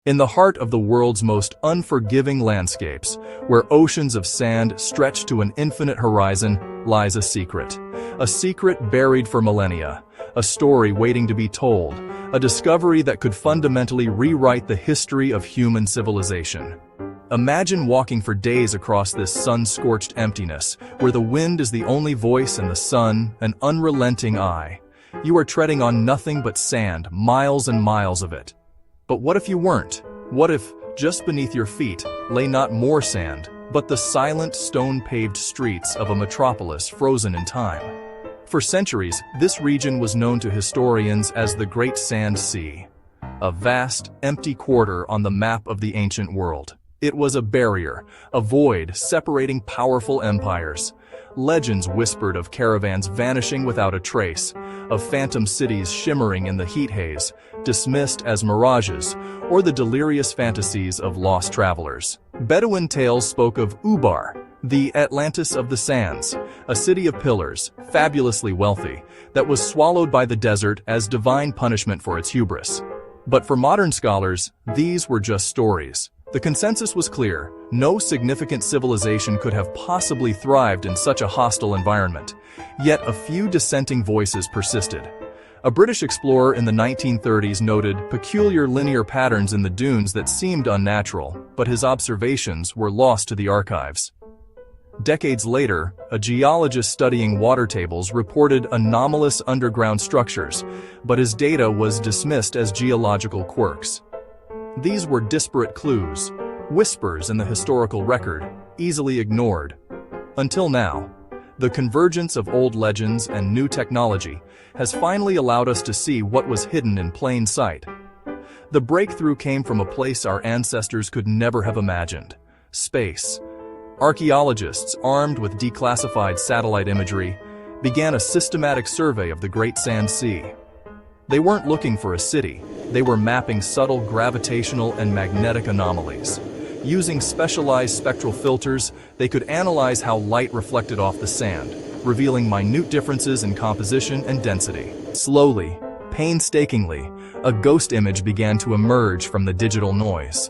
In the heart of the world's most unforgiving landscapes, where oceans of sand stretch to an infinite horizon, lies a secret. A secret buried for millennia, a story waiting to be told, a discovery that could fundamentally rewrite the history of human civilization. Imagine walking for days across this sun-scorched emptiness, where the wind is the only voice and the sun an unrelenting eye. You are treading on nothing but sand, miles and miles of it. But what if you weren't? What if, just beneath your feet, lay not more sand, but the silent stone-paved streets of a metropolis frozen in time? For centuries, this region was known to historians as the Great Sand Sea, a vast, empty quarter on the map of the ancient world. It was a barrier, a void separating powerful empires. Legends whispered of caravans vanishing without a trace, of phantom cities shimmering in the heat haze, dismissed as mirages, or the delirious fantasies of lost travelers. Bedouin tales spoke of Ubar, the Atlantis of the sands, a city of pillars, fabulously wealthy, that was swallowed by the desert as divine punishment for its hubris. But for modern scholars, these were just stories. The consensus was clear: no significant civilization could have possibly thrived in such a hostile environment. Yet a few dissenting voices persisted. A British explorer in the 1930s noted peculiar linear patterns in the dunes that seemed unnatural, but his observations were lost to the archives. Decades later, a geologist studying water tables reported anomalous underground structures, but his data was dismissed as geological quirks. These were disparate clues, whispers in the historical record, easily ignored. Until now, the convergence of old legends and new technology has finally allowed us to see what was hidden in plain sight. The breakthrough came from a place our ancestors could never have imagined: space. Archaeologists, armed with declassified satellite imagery, began a systematic survey of the Great Sand Sea. They weren't looking for a city. They were mapping subtle gravitational and magnetic anomalies. Using specialized spectral filters, they could analyze how light reflected off the sand, revealing minute differences in composition and density. Slowly, painstakingly, a ghost image began to emerge from the digital noise.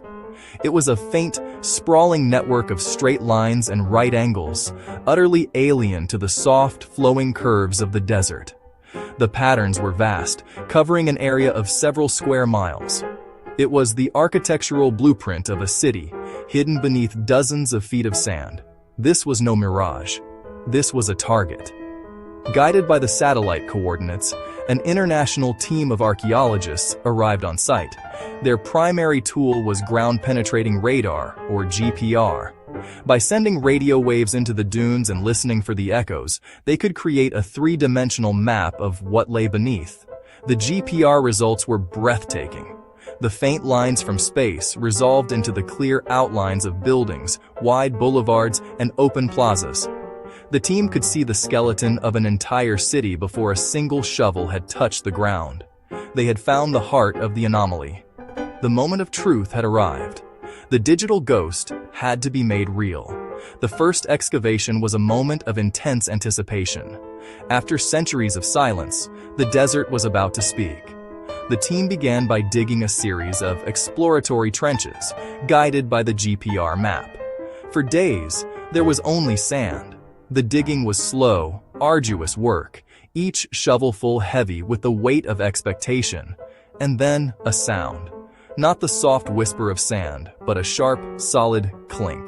It was a faint, sprawling network of straight lines and right angles, utterly alien to the soft, flowing curves of the desert. The patterns were vast, covering an area of several square miles. It was the architectural blueprint of a city, hidden beneath dozens of feet of sand. This was no mirage. This was a target. Guided by the satellite coordinates, an international team of archaeologists arrived on site. Their primary tool was ground-penetrating radar, or GPR. By sending radio waves into the dunes and listening for the echoes, they could create a three-dimensional map of what lay beneath. The GPR results were breathtaking. The faint lines from space resolved into the clear outlines of buildings, wide boulevards, and open plazas. The team could see the skeleton of an entire city before a single shovel had touched the ground. They had found the heart of the anomaly. The moment of truth had arrived. The digital ghost had to be made real. The first excavation was a moment of intense anticipation. After centuries of silence, the desert was about to speak. The team began by digging a series of exploratory trenches, guided by the GPR map. For days, there was only sand. The digging was slow, arduous work, each shovelful heavy with the weight of expectation. And then a sound. Not the soft whisper of sand, but a sharp, solid clink.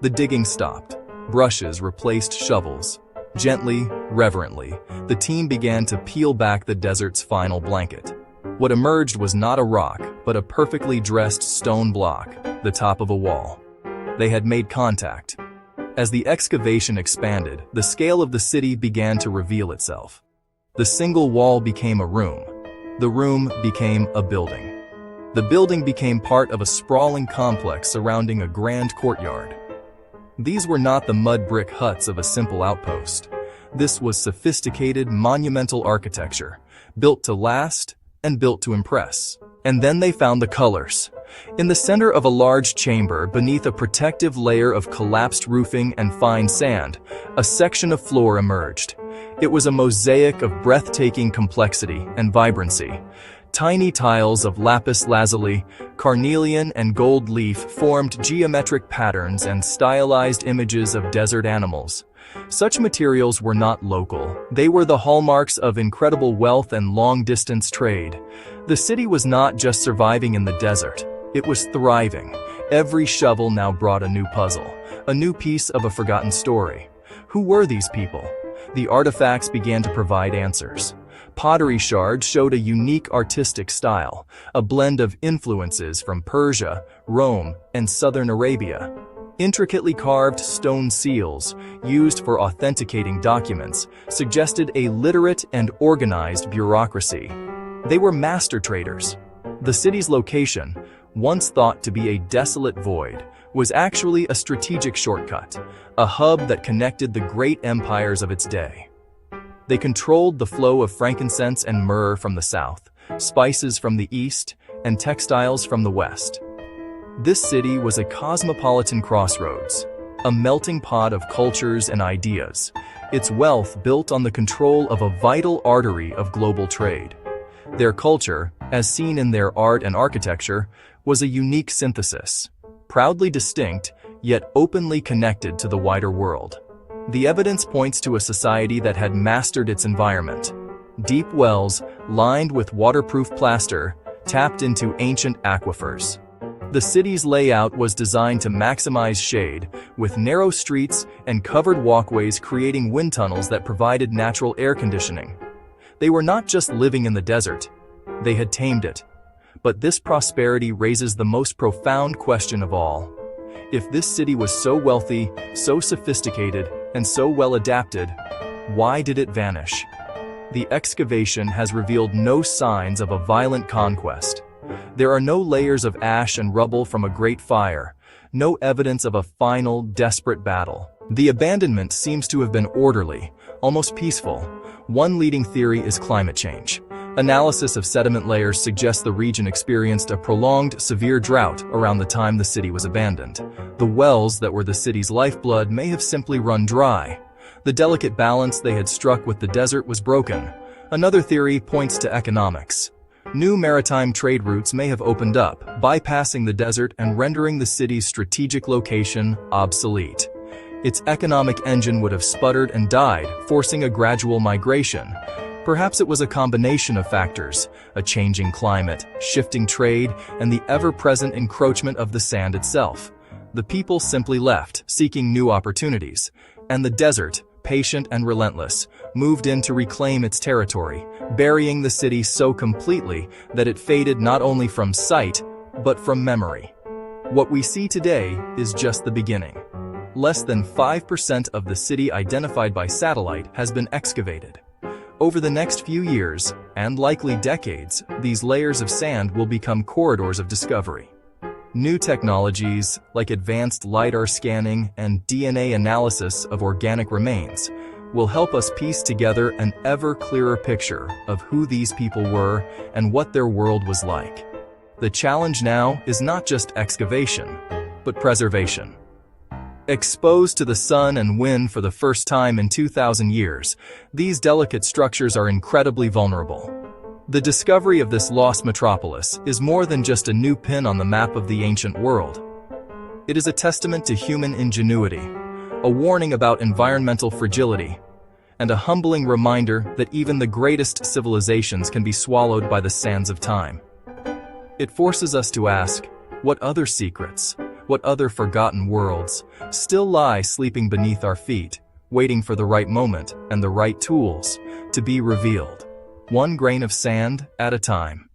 The digging stopped. Brushes replaced shovels. Gently, reverently, the team began to peel back the desert's final blanket. What emerged was not a rock, but a perfectly dressed stone block, the top of a wall. They had made contact. As the excavation expanded, the scale of the city began to reveal itself. The single wall became a room. The room became a building. The building became part of a sprawling complex surrounding a grand courtyard. These were not the mud brick huts of a simple outpost. This was sophisticated, monumental architecture, built to last and built to impress. And then they found the colors. In the center of a large chamber, beneath a protective layer of collapsed roofing and fine sand, a section of floor emerged. It was a mosaic of breathtaking complexity and vibrancy. Tiny tiles of lapis lazuli, carnelian, and gold leaf formed geometric patterns and stylized images of desert animals. Such materials were not local. They were the hallmarks of incredible wealth and long-distance trade. The city was not just surviving in the desert. It was thriving. Every shovel now brought a new puzzle, a new piece of a forgotten story. Who were these people? The artifacts began to provide answers. Pottery shards showed a unique artistic style, a blend of influences from Persia, Rome, and southern Arabia. Intricately carved stone seals, used for authenticating documents, suggested a literate and organized bureaucracy. They were master traders. The city's location, once thought to be a desolate void, was actually a strategic shortcut, a hub that connected the great empires of its day. They controlled the flow of frankincense and myrrh from the south, spices from the east, and textiles from the west. This city was a cosmopolitan crossroads, a melting pot of cultures and ideas, its wealth built on the control of a vital artery of global trade. Their culture, as seen in their art and architecture, was a unique synthesis, proudly distinct, yet openly connected to the wider world. The evidence points to a society that had mastered its environment. Deep wells, lined with waterproof plaster, tapped into ancient aquifers. The city's layout was designed to maximize shade, with narrow streets and covered walkways creating wind tunnels that provided natural air conditioning. They were not just living in the desert, they had tamed it. But this prosperity raises the most profound question of all. If this city was so wealthy, so sophisticated, and so well adapted, why did it vanish? The excavation has revealed no signs of a violent conquest. There are no layers of ash and rubble from a great fire, no evidence of a final, desperate battle. The abandonment seems to have been orderly, almost peaceful. One leading theory is climate change. Analysis of sediment layers suggests the region experienced a prolonged, severe drought around the time the city was abandoned. The wells that were the city's lifeblood may have simply run dry. The delicate balance they had struck with the desert was broken. Another theory points to economics. New maritime trade routes may have opened up, bypassing the desert and rendering the city's strategic location obsolete. Its economic engine would have sputtered and died, forcing a gradual migration. Perhaps it was a combination of factors, a changing climate, shifting trade, and the ever-present encroachment of the sand itself. The people simply left, seeking new opportunities, and the desert, patient and relentless, moved in to reclaim its territory, burying the city so completely that it faded not only from sight, but from memory. What we see today is just the beginning. Less than 5% of the city identified by satellite has been excavated. Over the next few years, and likely decades, these layers of sand will become corridors of discovery. New technologies, like advanced LiDAR scanning and DNA analysis of organic remains, will help us piece together an ever clearer picture of who these people were and what their world was like. The challenge now is not just excavation, but preservation. Exposed to the sun and wind for the first time in 2,000 years, these delicate structures are incredibly vulnerable. The discovery of this lost metropolis is more than just a new pin on the map of the ancient world. It is a testament to human ingenuity, a warning about environmental fragility, and a humbling reminder that even the greatest civilizations can be swallowed by the sands of time. It forces us to ask, what other secrets, what other forgotten worlds still lie sleeping beneath our feet, waiting for the right moment and the right tools to be revealed, one grain of sand at a time.